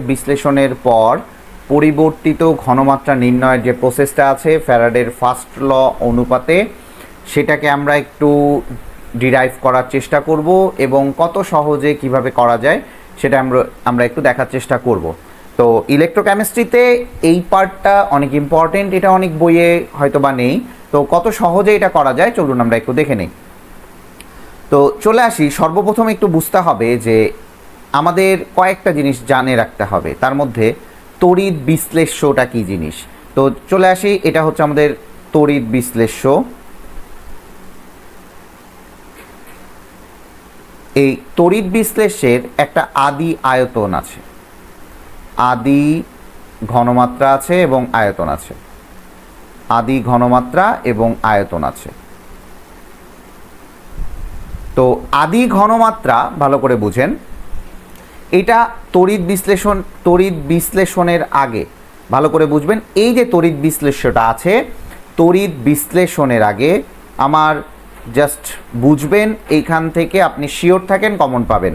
বিশ্লেষণের পর পরিবর্তিত ঘনমাত্রা নির্ণয়ের যে প্রসেসটা আছে ফ্যারাডের ফার্স্ট ল অনুপাতে, সেটাকে আমরা একটু ডিরাইভ করার চেষ্টা করব এবং কত সহজে কিভাবে করা যায় সেটা আমরা একটু দেখার চেষ্টা করব। তো ইলেকট্রোকেমিস্ট্রিতে এই পার্টটা অনেক ইম্পর্টেন্ট, এটা অনেক বইয়ে হয়তো বা নেই। তো কত সহজে এটা করা যায় চলুন আমরা একটু দেখে নিই। তো চলে আসি, সর্বপ্রথম একটু বুঝতে হবে যে আমাদের কয়েকটা জিনিস জানে রাখতে হবে, তার মধ্যে তড়িৎ বিশ্লেষ্যটা কী জিনিস। তো চলে আসি, এটা হচ্ছে আমাদের তড়িৎ বিশ্লেষ্য। এই তড়িৎ বিশ্লেষ্যের একটা আদি আয়তন আছে, আদি ঘনমাত্রা আছে এবং আয়তন আছে, আদি ঘনমাত্রা এবং আয়তন আছে। তো আদি ঘনমাত্রা ভালো করে বুঝেন, এটা তড়িৎ বিশ্লেষণের আগে ভালো করে বুঝবেন। এই যে তড়িৎ বিশ্লেষ্যটা আছে, তড়িৎ বিশ্লেষণের আগে আমার জাস্ট বুঝবেন, এইখান থেকে আপনি শিওর থাকেন কমন পাবেন।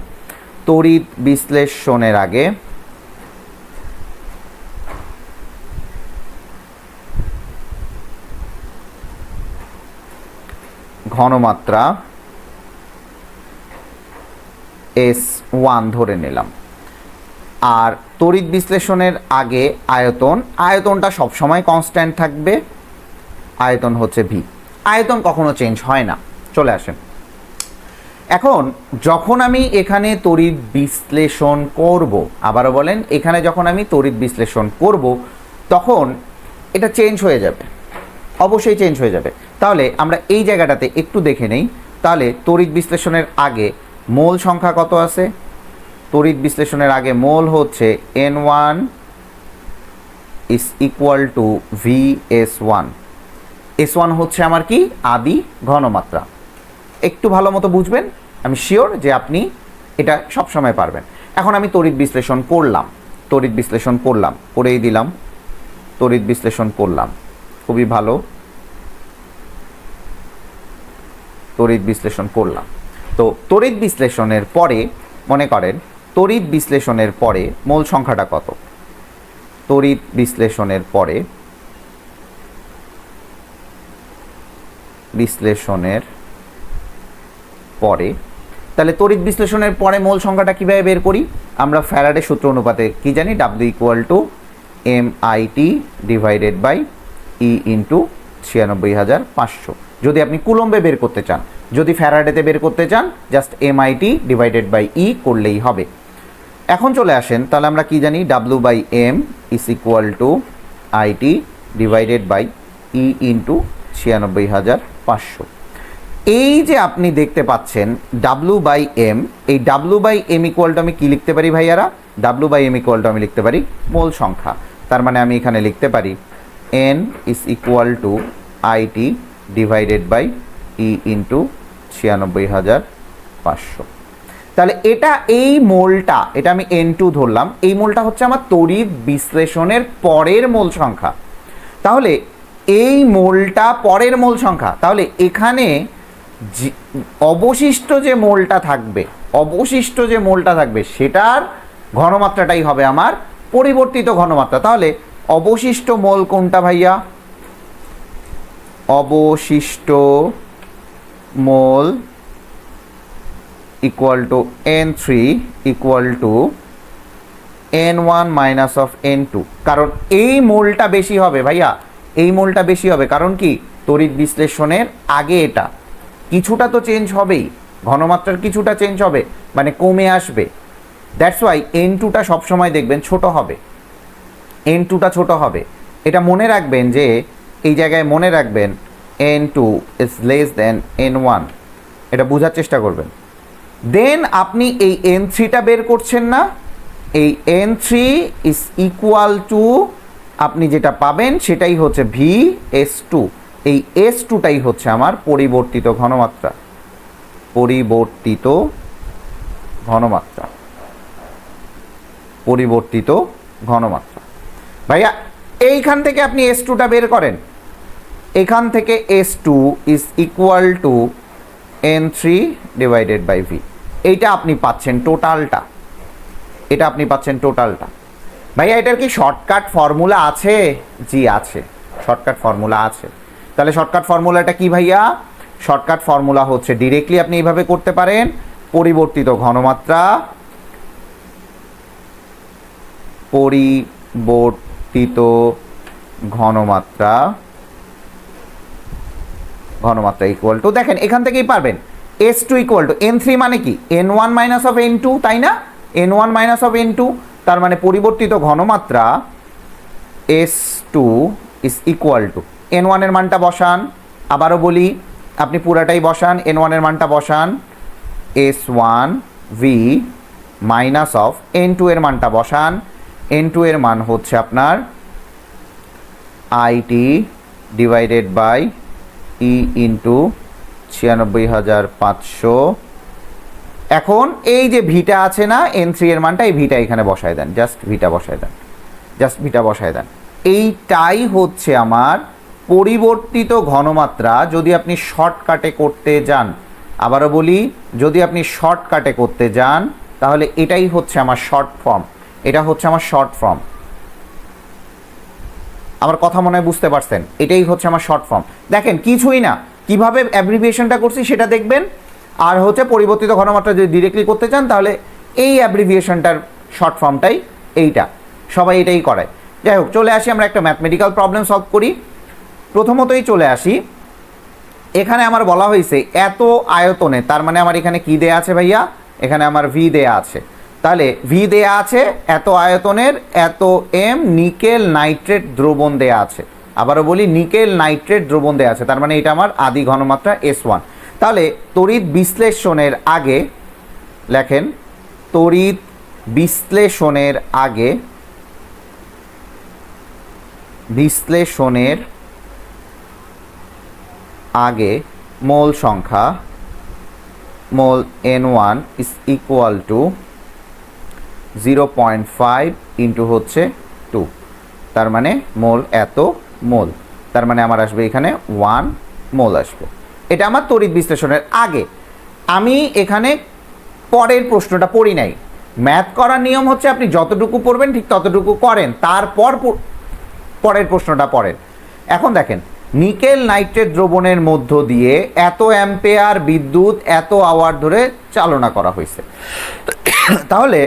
তড়িৎ বিশ্লেষণের আগে ঘনমাত্রা S1 ধরে নিলাম, আর তড়িৎ বিশ্লেষণের আগে আয়তনটা সবসময় কনস্ট্যান্ট থাকবে, আয়তন হচ্ছে ভি, আয়তন কখনো চেঞ্জ হয় না। চলে আসেন, এখন যখন আমি এখানে তড়িৎ বিশ্লেষণ করব, আবারও বলেন, এখানে যখন আমি তড়িৎ বিশ্লেষণ করব তখন এটা চেঞ্জ হয়ে যাবে, অবশ্যই চেঞ্জ হয়ে যাবে। তাহলে আমরা এই জায়গাটাতে একটু দেখে নেই। তাহলে তড়িৎ বিশ্লেষণের আগে মোল সংখ্যা কত আছে? তড়িৎ বিশ্লেষণের আগে মোল হচ্ছে N1 is equal two VS1। S1 হচ্ছে আমার কি? আদি ঘনমাত্রা। একটু ভালো মতো বুঝবেন, আমি শিওর যে আপনি এটা সবসময় পারবেন। এখন আমি তড়িৎ বিশ্লেষণ করলাম, করেই দিলাম, তড়িৎ বিশ্লেষণ করলাম, খুবই ভালো, তড়িৎ বিশ্লেষণ করলাম। তো তড়িৎ বিশ্লেষণের পরে মনে করেন, তড়িৎ বিশ্লেষণের পরে মোল সংখ্যাটা কত? তড়িৎ বিশ্লেষণের পরে তাহলে তড়িৎ বিশ্লেষণের পরে মোল সংখ্যাটা কীভাবে বের করি? আমরা ফ্যারাডের সূত্র অনুপাতে কি জানি? W equal to MIT divided by E into 96,500। যদি আপনি কুলম্বে বের করতে চান, যদি ফ্যারাডেতে বের করতে চান, just MIT divided by E করলেই হবে। এখন চলে আসেন, তাহলে আমরা কি জানি? W by M is equal to IT divided by E into 96,500। এই যে আপনি দেখতে পাচ্ছেন W বাই M, এই W by M equal to আমি কি লিখতে পারি ভাইয়ারা? W by M equal to আমি লিখতে পারি মোল সংখ্যা। তার মানে আমি এখানে লিখতে পারি N is equal to IT divided by E into 96,500। তাহলে এই মোলটা, এটা আমি N2 ধরলাম, এই মোলটা হচ্ছে আমার তড়িৎ বিশ্লেষণের পরের মোল সংখ্যা। তাহলে এই মোলটা পরের মোল সংখ্যা, তাহলে এখানে অবশিষ্ট যে মোলটা থাকবে সেটার ঘনমাত্রাটাই হবে আমার পরিবর্তিত ঘনমাত্রা। তাহলে অবশিষ্ট মোল কোনটা ভাইয়া? অবশিষ্ট mole equal to N3 equal to N1 minus of N2। কারণ এই মোলটা বেশি হবে ভাইয়া, এই মোলটা বেশি হবে। কারণ কি? তড়িৎ বিশ্লেষণের আগে এটা কিছুটা তো চেঞ্জ হবেই, ঘনমাত্রার কিছুটা চেঞ্জ হবে, মানে কমে আসবে। দ্যাটস ওয়াই N2টা সবসময় দেখবেন ছোট হবে, N2টা ছোট হবে। এটা মনে রাখবেন, যে এই জায়গায় মনে রাখবেন N2 is less than N1, এটা বোঝার চেষ্টা করবেন। দেন আপনি এই N3টা বের করছেন না, এই N3 ইজ ইকুয়াল টু আপনি যেটা পাবেন সেটাই হচ্ছে VS2। এই S2টাই হচ্ছে আমার পরিবর্তিত ঘনমাত্রা। ভাইয়া এইখান থেকে আপনি S2টা বের করেন, এখান থেকে S2 is equal to N3 divided by V। এইটা আপনি পাচ্ছেন টোটালটা, এটা আপনি পাচ্ছেন টোটালটা। ভাইয়া এটার কি শর্টকাট ফর্মুলা আছে? জি আছে, শর্টকাট ফর্মুলা আছে। তাহলে শর্টকাট ফর্মুলাটা কি ভাইয়া? শর্টকাট ফর্মুলা হচ্ছে ডিরেক্টলি আপনি এইভাবে করতে পারেন, পরিবর্তিত ঘনমাত্রা ইকুয়াল টু, দেখেন এখান থেকেই পারবেন S2 ইকুয়াল টু N3 মানে কি N1 মাইনাস অফ N2, তাই না? N1 মাইনাস অফ N2, তার মানে পরিবর্তিত ঘনমাত্রা S2 is equal to N1 এর মানটা বসান, আবারও বলি আপনি পুরাটাই বসান, N1 এর মানটা বসান, S1 V minus of N2 এর মানটা বসান, N2 এর মান হচ্ছে আপনার IT divided by E into 96,500। এখন এই যে ভিটা আছে না N3 এর মানটা, এই ভিটা এখানে বসায় দেন, জাস্ট ভিটা বসায় দেন। এইটাই হচ্ছে আমার পরিবর্তিত ঘনমাত্রা যদি আপনি শর্টকাটে করতে যান। আবারও বলি, যদি আপনি শর্টকাটে করতে যান তাহলে এটাই হচ্ছে আমার শর্ট ফর্ম, এটা হচ্ছে আমার শর্ট ফর্ম। আমার কথা মনে হয় বুঝতে পারছেন, এটাই হচ্ছে আমার শর্ট ফর্ম। দেখেন কিছুই না, কিভাবে অ্যাব্রিভিয়েশনটা করছি সেটা দেখবেন। আর হচ্ছে পরিবর্তিত ঘনমাত্রা যদি ডিরেক্টলি করতে চান তাহলে এই অ্যাব্রিভিয়েশনটার শর্ট ফর্মটাই এইটা, সবাই এটাই করে। যাই হোক, চলে আসি আমরা একটা ম্যাথমেটিক্যাল প্রবলেম সলভ করি। প্রথমতই চলে আসি, এখানে আমার বলা হয়েছে এত আয়তনে, তার মানে আমার এখানে কি দেয়া আছে ভাইয়া? এখানে আমার ভি দেয়া আছে। তাহলে ভি দেয়া আছে এত আয়তনের, এত এম নিকেল নাইট্রেট দ্রবণ দেয়া আছে। আবারও বলি, নিকেল নাইট্রেট দ্রবণ দেয়া আছে, তার মানে এটা আমার আদি ঘনমাত্রা S1। তাহলে তড়িৎ বিশ্লেষণের আগে লেখেন, তড়িৎ বিশ্লেষণের আগে মোল সংখ্যা মোল N1 is equal two 0.5 into হচ্ছে 2, তার মানে মোল এত মোল, তার মানে আমার আসবে এখানে 1 মোল আসবে। এটা আমার তড়িৎ বিশ্লেষণের আগে। আমি এখানে পরের প্রশ্নটা পড়ি নাই। ম্যাথ করার নিয়ম হচ্ছে আপনি যতটুকু পড়বেন ঠিক ততটুকু করেন, তারপর পরের প্রশ্নটা পড়েন। এখন দেখেন, নিকেল নাইট্রেট দ্রবণের মধ্য দিয়ে এত অ্যাম্পেয়ার বিদ্যুৎ এত আওয়ার ধরে চালনা করা হয়েছে। তাহলে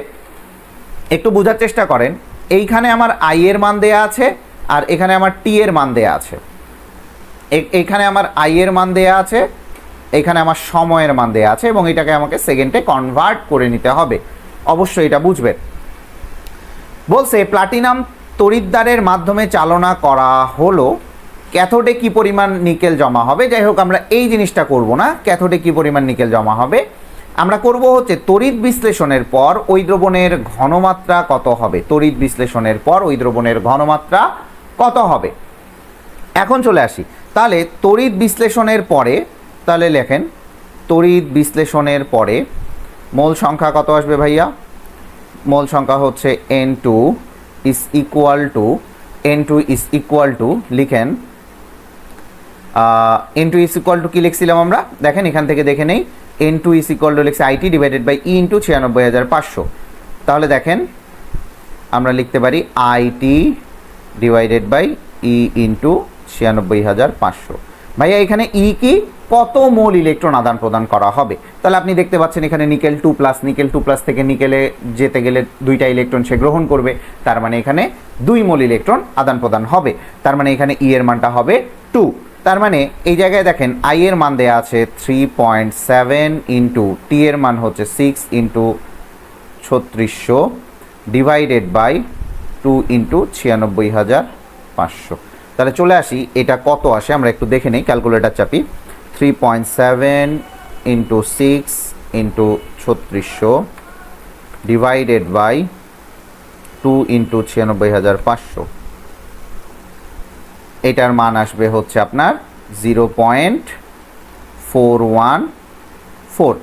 একটু বোঝার চেষ্টা করেন, এইখানে আমার আই এর মান দেয়া আছে আর এখানে আমার টি এর মান দেয়া আছে। এখানে আমার আই এর মান দেয়া আছে, এখানে আমার সময়ের মান দেয়া আছে, এবং এটাকে আমাকে সেকেন্ডে কনভার্ট করে নিতে হবে। অবশ্যই এটা বুঝবেন। বলছে প্লাটিনাম তড়িৎদ্বারের মাধ্যমে চালনা করা হলো, ক্যাথোডে কি পরিমাণ নিকেল জমা হবে। যাই হোক, আমরা এই জিনিসটা করব না, ক্যাথোডে কি পরিমাণ নিকেল জমা হবে। আমরা করব হচ্ছে তড়িৎ বিশ্লেষণের পর ওই দ্রবণের ঘনমাত্রা কত হবে, তড়িৎ বিশ্লেষণের পর ওই দ্রবণের ঘনমাত্রা কত হবে। এখন চলে আসি, তাহলে তড়িৎ বিশ্লেষণের পরে, তাহলে লেখেন তড়িৎ বিশ্লেষণের পরে মোল সংখ্যা কত আসবে ভাইয়া? মোল সংখ্যা হচ্ছে N2 ইজ ইকুয়াল টু লিখেন, N2 ইজ ইকুয়াল টু কি লিখছিলাম আমরা? দেখেন এখান থেকে দেখে নেই, N2 ইজ ইকুয়াল টু লিখছে IT divided by E into 96,500। তাহলে দেখেন আমরা লিখতে পারি IT divided by E into 96,500। ভাইয়া এখানে E কি? কত মোল ইলেকট্রন আদান প্রদান করা হবে। তাহলে আপনি দেখতে পাচ্ছেন এখানে নিকেল 2+ থেকে নিকেলে যেতে গেলে 2টা ইলেকট্রন সে গ্রহণ করবে, তার মানে এখানে 2 মোল ইলেকট্রন আদান প্রদান হবে। তার মানে এখানে E এর মানটা হবে 2। তার মানে এই জায়গায় দেখেন I এর মান দেয়া আছে 3.7 ইন্টু টি এর মান হচ্ছে 6 ইন্টু 3600 ডিভাইডেড বাই 2 ইন্টু 96,500। তাহলে চলে আসি এটা কত আসে আমরা একটু দেখে নেই, ক্যালকুলেটর চাপি। 3.7 into 6 into 3600 divided by 2 into 96,500, এটার মান আসবে হচ্ছে আপনার 0.414,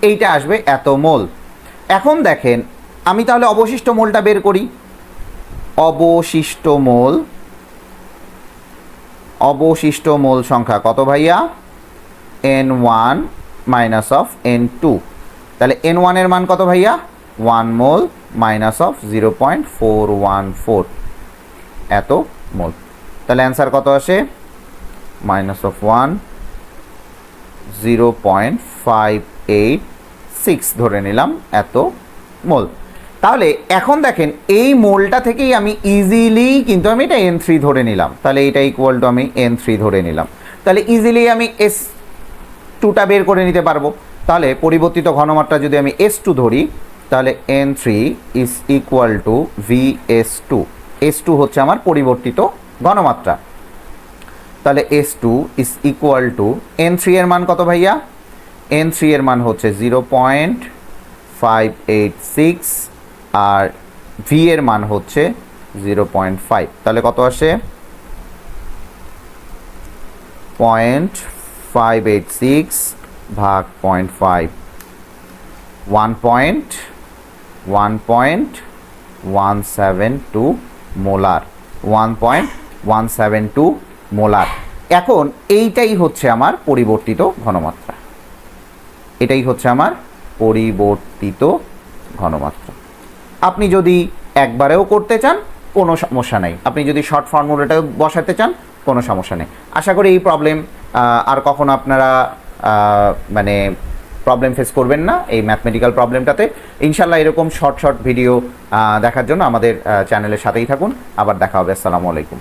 এইটা আসবে এত মোল। এখন দেখেন আমি তাহলে অবশিষ্ট মোলটা বের করি। অবশিষ্ট মোল সংখ্যা কত ভাইয়া? N1 minus of N2। তাহলে N1 এর মান কত ভাইয়া? 1 মোল মাইনাস অফ 0.414 এত মোল। তাহলে অ্যান্সার কত আসে? মাইনাস অফ 1 0.586 ধরে নিলাম এত মোল। তাহলে এখন দেখেন এই মোলটা থেকেই আমি ইজিলি কিন্তু আমি এটা N3 ধরে নিলাম, তাহলে এটা ইকুয়াল টু আমি N3 ধরে নিলাম, তাহলে ইজিলি আমি S2টা বের করে নিতে পারবো। তাহলে পরিবর্তিত ঘনমাত্রা যদি আমি S2 ধরি তাহলে N3 is equal two VS2। S2 হচ্ছে আমার পরিবর্তিত ঘনমাত্রা, তাহলে S2 is equal to N3 এর মান কত ভাইয়া? N3 এর মান হচ্ছে 0.586 আর V এর মান হচ্ছে 0.5, তাহলে কত আসে? 0.586 ভাগ 0.5 1.172 মোলার, 1.172 মোলার। এখন এইটাই হচ্ছে আমার পরিবর্তিত ঘনমাত্রা, এটাই হচ্ছে আমার পরিবর্তিত ঘনমাত্রা। আপনি যদি একবারেও করতে চান কোনো সমস্যা নেই, আপনি যদি শর্ট ফর্মুলাটাও বসাতে চান কোনো সমস্যা নেই। আশা করি এই প্রবলেম আর কখনো আপনারা মানে প্রবলেম ফেস করবেন না এই ম্যাথমেটিক্যাল প্রবলেমটাতে। ইনশাল্লাহ এরকম শর্ট ভিডিও দেখার জন্য আমাদের চ্যানেলের সাথেই থাকুন। আবার দেখা হবে। আসসালামু আলাইকুম।